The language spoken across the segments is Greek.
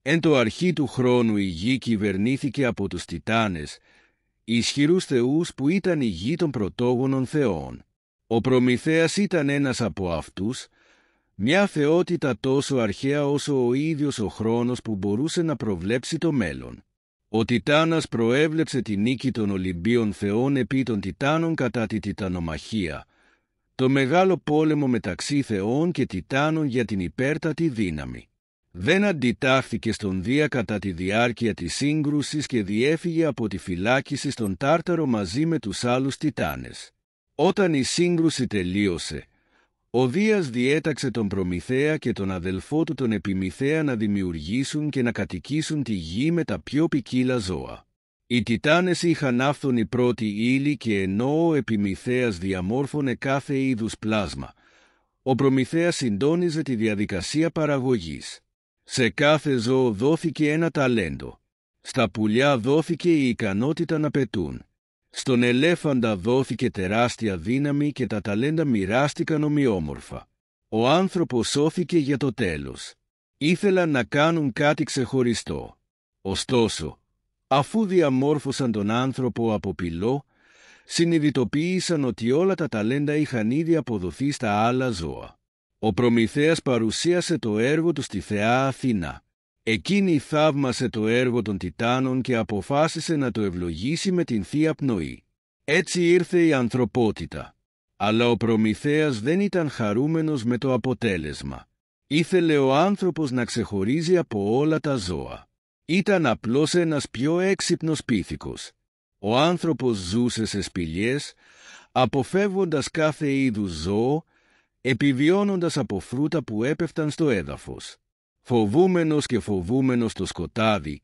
Εν το αρχή του χρόνου η γη κυβερνήθηκε από τους Τιτάνες, ισχυρούς θεούς που ήταν η γη των πρωτόγονων θεών. Ο Προμηθέας ήταν ένας από αυτούς, μια θεότητα τόσο αρχαία όσο ο ίδιος ο χρόνος που μπορούσε να προβλέψει το μέλλον. Ο Τιτάνας προέβλεψε τη νίκη των Ολυμπίων θεών επί των Τιτάνων κατά τη Τιτανομαχία, το μεγάλο πόλεμο μεταξύ θεών και Τιτάνων για την υπέρτατη δύναμη. Δεν αντιτάχθηκε στον Δία κατά τη διάρκεια της σύγκρουσης και διέφυγε από τη φυλάκιση στον Τάρταρο μαζί με τους άλλους Τιτάνες. Όταν η σύγκρουση τελείωσε, ο Δίας διέταξε τον Προμηθέα και τον αδελφό του τον Επιμηθέα να δημιουργήσουν και να κατοικήσουν τη γη με τα πιο ποικίλα ζώα. Οι Τιτάνες είχαν άφθονη πρώτη ύλη και ενώ ο Επιμηθέας διαμόρφωνε κάθε είδους πλάσμα, ο Προμηθέας συντόνιζε τη διαδικασία παραγωγής. Σε κάθε ζώο δόθηκε ένα ταλέντο. Στα πουλιά δόθηκε η ικανότητα να πετούν. Στον ελέφαντα δόθηκε τεράστια δύναμη και τα ταλέντα μοιράστηκαν ομοιόμορφα. Ο άνθρωπος σώθηκε για το τέλος. Ήθελαν να κάνουν κάτι ξεχωριστό. Ωστόσο, αφού διαμόρφωσαν τον άνθρωπο από πυλό, συνειδητοποίησαν ότι όλα τα ταλέντα είχαν ήδη αποδοθεί στα άλλα ζώα. Ο Προμηθέας παρουσίασε το έργο του στη θεά Αθηνά. Εκείνη θαύμασε το έργο των Τιτάνων και αποφάσισε να το ευλογήσει με την Θεία Πνοή. Έτσι ήρθε η ανθρωπότητα. Αλλά ο Προμηθέας δεν ήταν χαρούμενος με το αποτέλεσμα. Ήθελε ο άνθρωπος να ξεχωρίζει από όλα τα ζώα. Ήταν απλώς ένας πιο έξυπνος πίθηκος. Ο άνθρωπος ζούσε σε σπηλιές, αποφεύγοντας κάθε είδους ζώο, επιβιώνοντας από φρούτα που έπεφταν στο έδαφος. Φοβούμενος και φοβούμενος το σκοτάδι,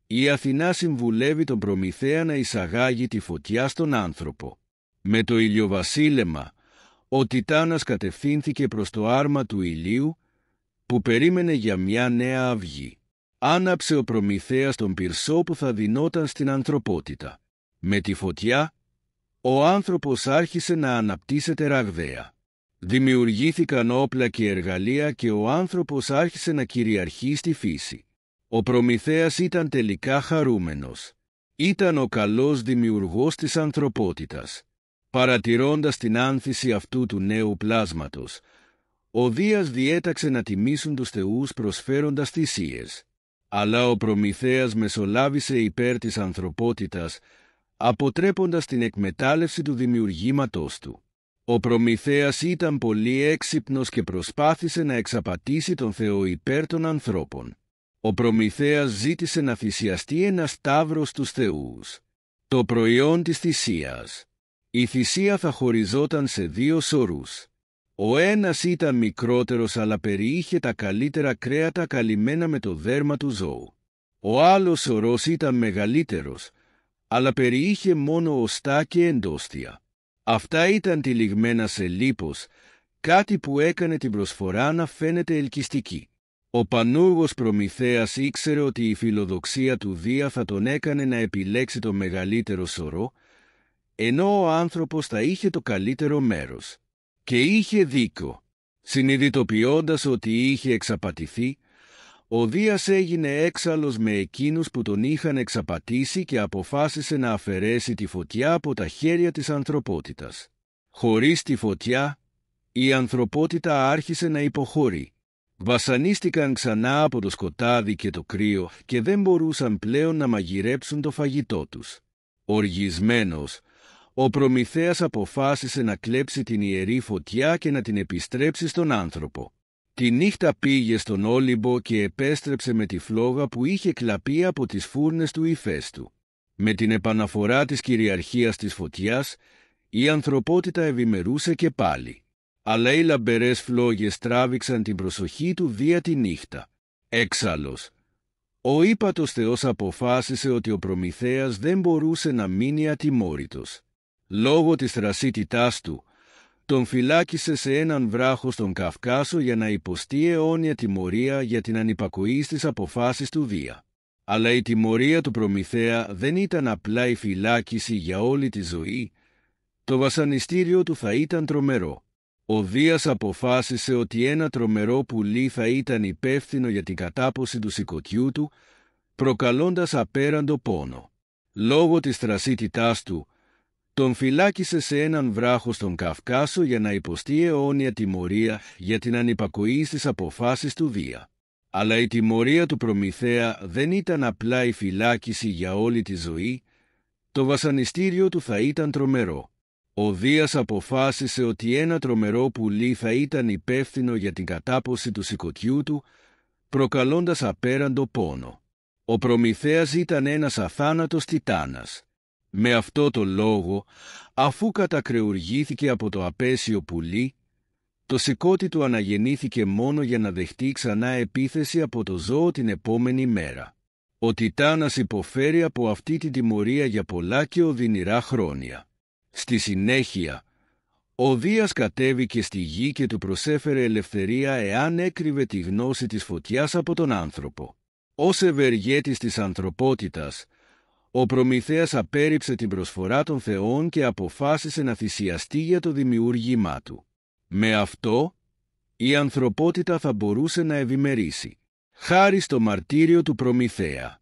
η Αθηνά συμβουλεύει τον Προμηθέα να εισαγάγει τη φωτιά στον άνθρωπο. Με το ηλιοβασίλεμα, ο Τιτάνας κατευθύνθηκε προς το άρμα του ηλίου, που περίμενε για μια νέα αυγή. Άναψε ο Προμηθέας τον πυρσό που θα δινόταν στην ανθρωπότητα. Με τη φωτιά, ο άνθρωπος άρχισε να αναπτύσσεται ραγδαία. Δημιουργήθηκαν όπλα και εργαλεία και ο άνθρωπος άρχισε να κυριαρχεί στη φύση. Ο Προμηθέας ήταν τελικά χαρούμενος. Ήταν ο καλός δημιουργός της ανθρωπότητας. Παρατηρώντας την άνθηση αυτού του νέου πλάσματος, ο Δίας διέταξε να τιμήσουν τους θεούς προσφέροντας θυσίες. Αλλά ο Προμηθέας μεσολάβησε υπέρ της ανθρωπότητας, αποτρέποντας την εκμετάλλευση του δημιουργήματός του. Ο Προμηθέας ήταν πολύ έξυπνος και προσπάθησε να εξαπατήσει τον Θεό υπέρ των ανθρώπων. Ο Προμηθέας ζήτησε να θυσιαστεί ένας σταύρος στους θεούς. Το προϊόν της θυσίας. Η θυσία θα χωριζόταν σε δύο σωρούς. Ο ένας ήταν μικρότερος αλλά περιείχε τα καλύτερα κρέατα καλυμμένα με το δέρμα του ζώου. Ο άλλος σωρός ήταν μεγαλύτερος, αλλά περιείχε μόνο οστά και εντόστια. Αυτά ήταν τυλιγμένα σε λίπος, κάτι που έκανε την προσφορά να φαίνεται ελκυστική. Ο πανούργος Προμηθέας ήξερε ότι η φιλοδοξία του Δία θα τον έκανε να επιλέξει το μεγαλύτερο σωρό, ενώ ο άνθρωπος θα είχε το καλύτερο μέρος. Και είχε δίκιο. Συνειδητοποιώντας ότι είχε εξαπατηθεί, ο Δίας έγινε έξαλλος με εκείνους που τον είχαν εξαπατήσει και αποφάσισε να αφαιρέσει τη φωτιά από τα χέρια της ανθρωπότητας. Χωρίς τη φωτιά, η ανθρωπότητα άρχισε να υποχωρεί. Βασανίστηκαν ξανά από το σκοτάδι και το κρύο και δεν μπορούσαν πλέον να μαγειρέψουν το φαγητό τους. Οργισμένος, ο Προμηθέας αποφάσισε να κλέψει την ιερή φωτιά και να την επιστρέψει στον άνθρωπο. Τη νύχτα πήγε στον Όλυμπο και επέστρεψε με τη φλόγα που είχε κλαπεί από τις φούρνες του Ηφαίστου. Με την επαναφορά της κυριαρχίας της φωτιάς, η ανθρωπότητα ευημερούσε και πάλι. Αλλά οι λαμπερές φλόγες τράβηξαν την προσοχή του Δία τη νύχτα. Έξαλλος, ο ύπατος Θεός αποφάσισε ότι ο Προμηθέας δεν μπορούσε να μείνει ατιμόρυτος. Λόγω της θρασίτητάς του, τον φυλάκισε σε έναν βράχο στον Καυκάσο για να υποστεί αιώνια τιμωρία για την ανυπακοή στις αποφάσεις του Δία. Αλλά η τιμωρία του Προμηθέα δεν ήταν απλά η φυλάκιση για όλη τη ζωή, το βασανιστήριο του θα ήταν τρομερό. Ο Δίας αποφάσισε ότι ένα τρομερό πουλί θα ήταν υπεύθυνο για την κατάποση του σηκωτιού του, προκαλώντας απέραντο πόνο. Λόγω της θρασίτητάς του, τον φυλάκισε σε έναν βράχο στον Καυκάσο για να υποστεί αιώνια τιμωρία για την ανυπακοή στις αποφάσεις του Δία. Αλλά η τιμωρία του Προμηθέα δεν ήταν απλά η φυλάκιση για όλη τη ζωή, το βασανιστήριο του θα ήταν τρομερό. Ο Δίας αποφάσισε ότι ένα τρομερό πουλί θα ήταν υπεύθυνο για την κατάποση του σηκωτιού του, προκαλώντας απέραντο πόνο. Ο Προμηθέας ήταν ένας αθάνατος τιτάνας. Με αυτό το λόγο, αφού κατακρεουργήθηκε από το απέσιο πουλί, το σηκώτη του αναγεννήθηκε μόνο για να δεχτεί ξανά επίθεση από το ζώο την επόμενη μέρα. Ο Τιτάνας υποφέρει από αυτή την τιμωρία για πολλά και οδυνηρά χρόνια. Στη συνέχεια, ο Δίας κατέβηκε στη γη και του προσέφερε ελευθερία εάν έκρυβε τη γνώση της φωτιάς από τον άνθρωπο. Ως ευεργέτης της ανθρωπότητας, ο Προμηθέας απέρριψε την προσφορά των θεών και αποφάσισε να θυσιαστεί για το δημιούργημά του. Με αυτό, η ανθρωπότητα θα μπορούσε να ευημερήσει. Χάρη στο μαρτύριο του Προμηθέα.